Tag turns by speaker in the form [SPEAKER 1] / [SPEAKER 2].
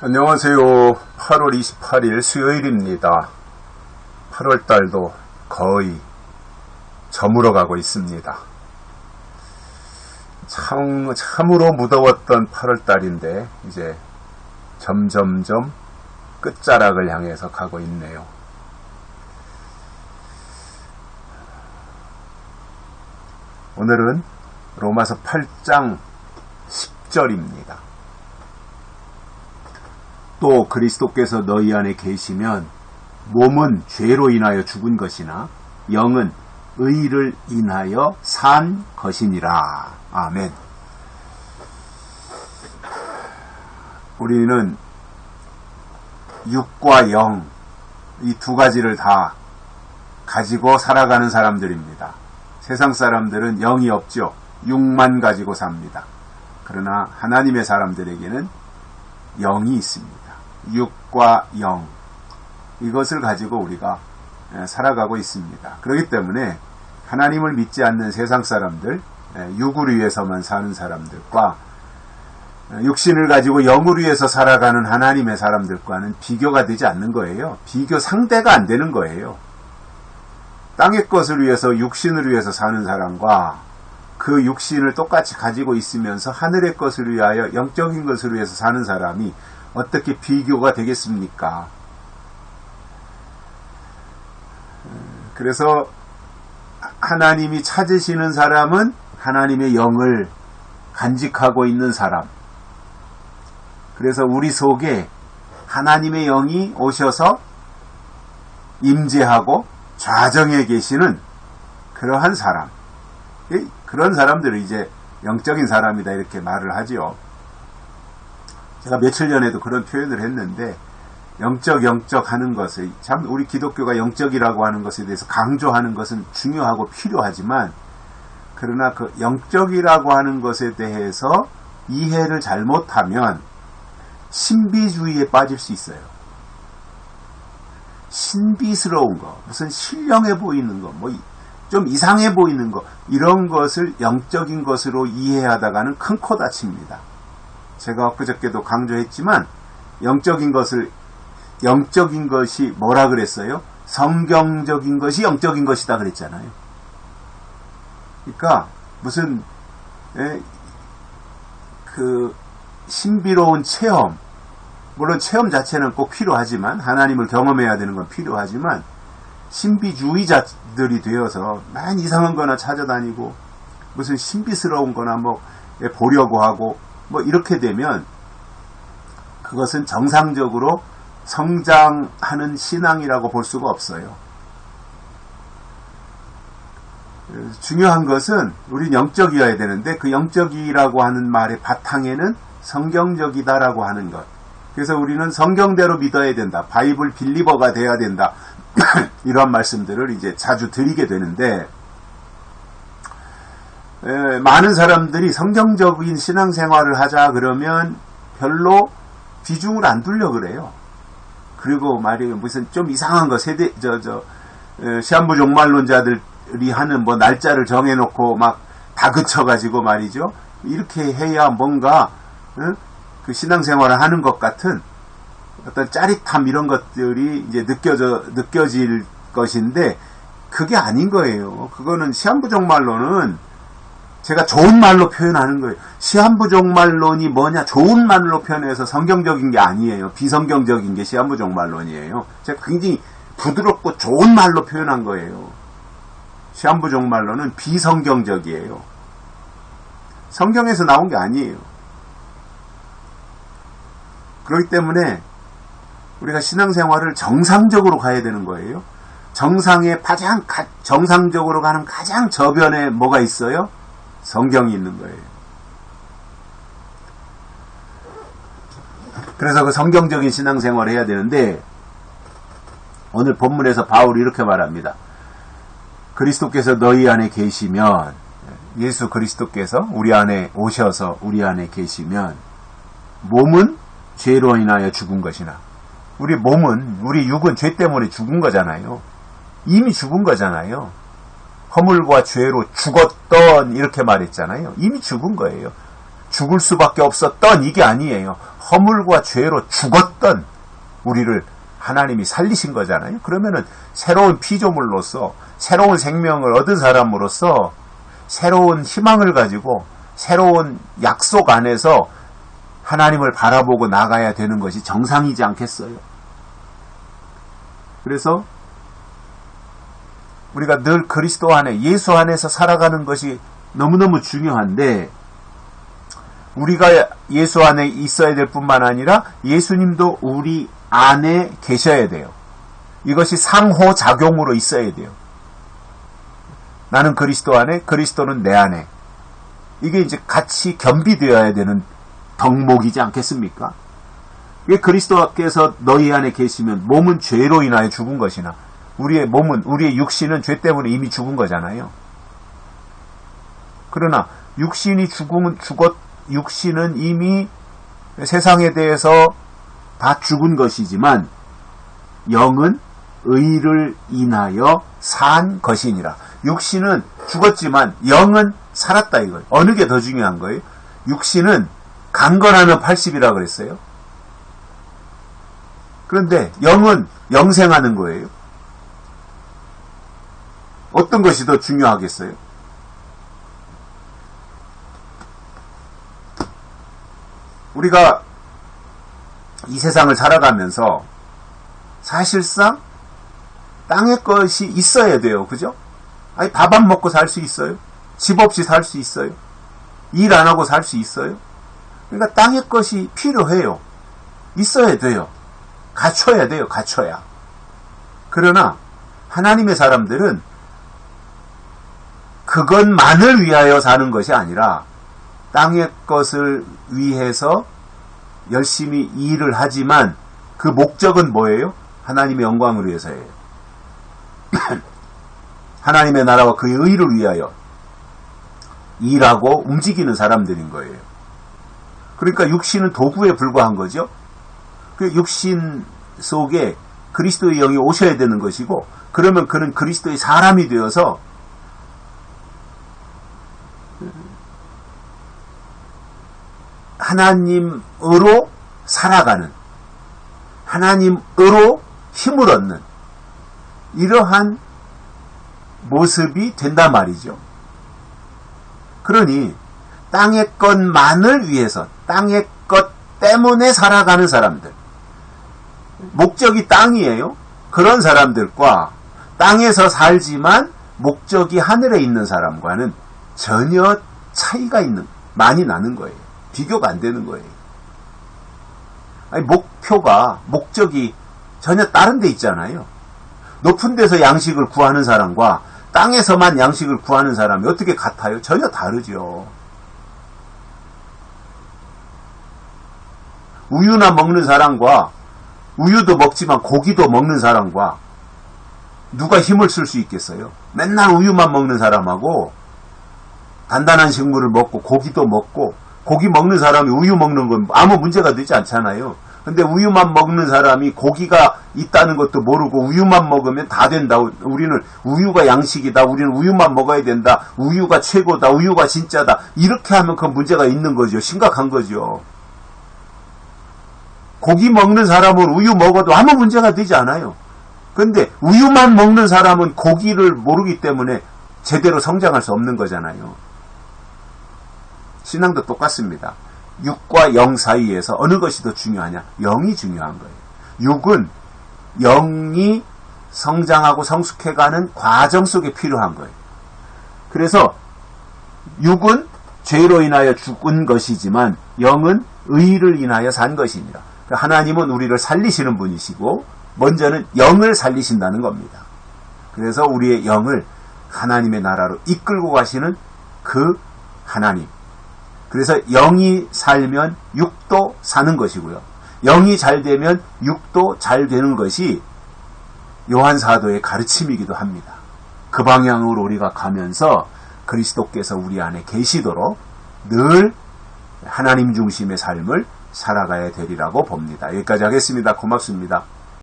[SPEAKER 1] 안녕하세요. 8월 28일 수요일입니다. 8월달도 거의 저물어 가고 있습니다. 참으로 무더웠던 8월달인데 이제 점점점 끝자락을 향해서 가고 있네요. 오늘은 로마서 8장 10절입니다. 또 그리스도께서 너희 안에 계시면 몸은 죄로 인하여 죽은 것이나 영은 의를 인하여 산 것이니라. 아멘. 우리는 육과 영, 이 두 가지를 다 가지고 살아가는 사람들입니다. 세상 사람들은 영이 없죠. 육만 가지고 삽니다. 그러나 하나님의 사람들에게는 영이 있습니다. 육과 영, 이것을 가지고 우리가 살아가고 있습니다. 그렇기 때문에 하나님을 믿지 않는 세상 사람들, 육을 위해서만 사는 사람들과 육신을 가지고 영을 위해서 살아가는 하나님의 사람들과는 비교가 되지 않는 거예요. 비교 상대가 안 되는 거예요. 땅의 것을 위해서, 육신을 위해서 사는 사람과 그 육신을 똑같이 가지고 있으면서 하늘의 것을 위하여, 영적인 것을 위해서 사는 사람이 어떻게 비교가 되겠습니까? 그래서 하나님이 찾으시는 사람은 하나님의 영을 간직하고 있는 사람. 그래서 우리 속에 하나님의 영이 오셔서 임재하고 좌정해 계시는 그러한 사람. 그런 사람들을 이제 영적인 사람이다 이렇게 말을 하지요. 제가 며칠 전에도 그런 표현을 했는데, 영적 하는 것을, 참 우리 기독교가 영적이라고 하는 것에 대해서 강조하는 것은 중요하고 필요하지만, 그러나 그 영적이라고 하는 것에 대해서 이해를 잘못하면 신비주의에 빠질 수 있어요. 신비스러운 거, 무슨 신령해 보이는 거, 좀 이상해 보이는 거, 이런 것을 영적인 것으로 이해하다가는 큰 코 다칩니다. 제가 엊그저께도 강조했지만 영적인 것이 뭐라 그랬어요? 성경적인 것이 영적인 것이다 그랬잖아요. 그러니까 무슨 그 신비로운 체험, 물론 체험 자체는 꼭 필요하지만, 하나님을 경험해야 되는 건 필요하지만, 신비주의자들이 되어서 많이 이상한 거나 찾아다니고 무슨 신비스러운 거나 보려고 하고 이렇게 되면 그것은 정상적으로 성장하는 신앙이라고 볼 수가 없어요. 중요한 것은 우린 영적이어야 되는데, 그 영적이라고 하는 말의 바탕에는 성경적이다라고 하는 것. 그래서 우리는 성경대로 믿어야 된다. 바이블 빌리버가 돼야 된다. 이러한 말씀들을 이제 자주 드리게 되는데, 많은 사람들이 성경적인 신앙생활을 하자 그러면 별로 비중을 안 두려 그래요. 그리고 말이에요, 무슨 좀 이상한 거, 시한부 종말론자들이 하는 날짜를 정해놓고 다 그쳐가지고 말이죠. 이렇게 해야 뭔가 그 신앙생활을 하는 것 같은 어떤 짜릿함, 이런 것들이 이제 느껴질 것인데, 그게 아닌 거예요. 그거는 시한부종말론은 제가 좋은 말로 표현하는 거예요. 시한부종말론이 뭐냐? 좋은 말로 표현해서 성경적인 게 아니에요. 비성경적인 게 시한부종말론이에요. 제가 굉장히 부드럽고 좋은 말로 표현한 거예요. 시한부종말론은 비성경적이에요. 성경에서 나온 게 아니에요. 그렇기 때문에 우리가 신앙생활을 정상적으로 가야 되는 거예요. 정상적으로 가는 가장 저변에 뭐가 있어요? 성경이 있는 거예요. 그래서 그 성경적인 신앙생활을 해야 되는데, 오늘 본문에서 바울이 이렇게 말합니다. 그리스도께서 너희 안에 계시면, 예수 그리스도께서 우리 안에 오셔서 우리 안에 계시면, 몸은 죄로 인하여 죽은 것이나, 우리 육은 죄 때문에 죽은 거잖아요. 이미 죽은 거잖아요. 허물과 죄로 죽었던, 이렇게 말했잖아요. 이미 죽은 거예요. 죽을 수밖에 없었던, 이게 아니에요. 허물과 죄로 죽었던 우리를 하나님이 살리신 거잖아요. 그러면은 새로운 피조물로서 새로운 생명을 얻은 사람으로서 새로운 희망을 가지고 새로운 약속 안에서 하나님을 바라보고 나가야 되는 것이 정상이지 않겠어요? 그래서 우리가 늘 그리스도 안에, 예수 안에서 살아가는 것이 너무너무 중요한데, 우리가 예수 안에 있어야 될 뿐만 아니라 예수님도 우리 안에 계셔야 돼요. 이것이 상호작용으로 있어야 돼요. 나는 그리스도 안에, 그리스도는 내 안에. 이게 이제 같이 겸비되어야 되는 덕목이지 않겠습니까? 이게 그리스도께서 너희 안에 계시면 몸은 죄로 인하여 죽은 것이나 우리의 몸은, 우리의 육신은 죄 때문에 이미 죽은 거잖아요. 그러나 육신이 육신은 이미 세상에 대해서 다 죽은 것이지만 영은 의를 인하여 산 것이니라. 육신은 죽었지만 영은 살았다 이거예요. 어느 게 더 중요한 거예요? 육신은 강건하면 80이라 그랬어요. 그런데 영은 영생하는 거예요. 어떤 것이 더 중요하겠어요? 우리가 이 세상을 살아가면서 사실상 땅의 것이 있어야 돼요. 그죠? 아니, 밥 안 먹고 살 수 있어요? 집 없이 살 수 있어요? 일 안 하고 살 수 있어요? 그러니까 땅의 것이 필요해요. 있어야 돼요. 갖춰야 돼요. 갖춰야. 그러나 하나님의 사람들은 그것만을 위하여 사는 것이 아니라 땅의 것을 위해서 열심히 일을 하지만 그 목적은 뭐예요? 하나님의 영광을 위해서예요. 하나님의 나라와 그의 의를 위하여 일하고 움직이는 사람들인 거예요. 그러니까 육신은 도구에 불과한 거죠. 그 육신 속에 그리스도의 영이 오셔야 되는 것이고, 그러면 그는 그리스도의 사람이 되어서 하나님으로 살아가는, 하나님으로 힘을 얻는 이러한 모습이 된단 말이죠. 그러니 땅의 것만을 위해서, 땅의 것 때문에 살아가는 사람들, 목적이 땅이에요. 그런 사람들과 땅에서 살지만 목적이 하늘에 있는 사람과는 전혀 차이가 많이 나는 거예요. 비교가 안 되는 거예요. 아니, 목적이 전혀 다른 데 있잖아요. 높은 데서 양식을 구하는 사람과 땅에서만 양식을 구하는 사람이 어떻게 같아요? 전혀 다르죠. 우유나 먹는 사람과, 우유도 먹지만 고기도 먹는 사람과 누가 힘을 쓸 수 있겠어요? 맨날 우유만 먹는 사람하고 단단한 식물을 먹고 고기도 먹고, 고기 먹는 사람이 우유 먹는 건 아무 문제가 되지 않잖아요. 근데 우유만 먹는 사람이 고기가 있다는 것도 모르고 우유만 먹으면 다 된다. 우리는 우유가 양식이다. 우리는 우유만 먹어야 된다. 우유가 최고다. 우유가 진짜다. 이렇게 하면 그 문제가 있는 거죠. 심각한 거죠. 고기 먹는 사람은 우유 먹어도 아무 문제가 되지 않아요. 근데 우유만 먹는 사람은 고기를 모르기 때문에 제대로 성장할 수 없는 거잖아요. 신앙도 똑같습니다. 육과 영 사이에서 어느 것이 더 중요하냐? 영이 중요한 거예요. 육은 영이 성장하고 성숙해가는 과정 속에 필요한 거예요. 그래서 육은 죄로 인하여 죽은 것이지만 영은 의를 인하여 산 것입니다. 하나님은 우리를 살리시는 분이시고 먼저는 영을 살리신다는 겁니다. 그래서 우리의 영을 하나님의 나라로 이끌고 가시는 그 하나님. 그래서 영이 살면 육도 사는 것이고요. 영이 잘 되면 육도 잘 되는 것이 요한 사도의 가르침이기도 합니다. 그 방향으로 우리가 가면서 그리스도께서 우리 안에 계시도록 늘 하나님 중심의 삶을 살아가야 되리라고 봅니다. 여기까지 하겠습니다. 고맙습니다.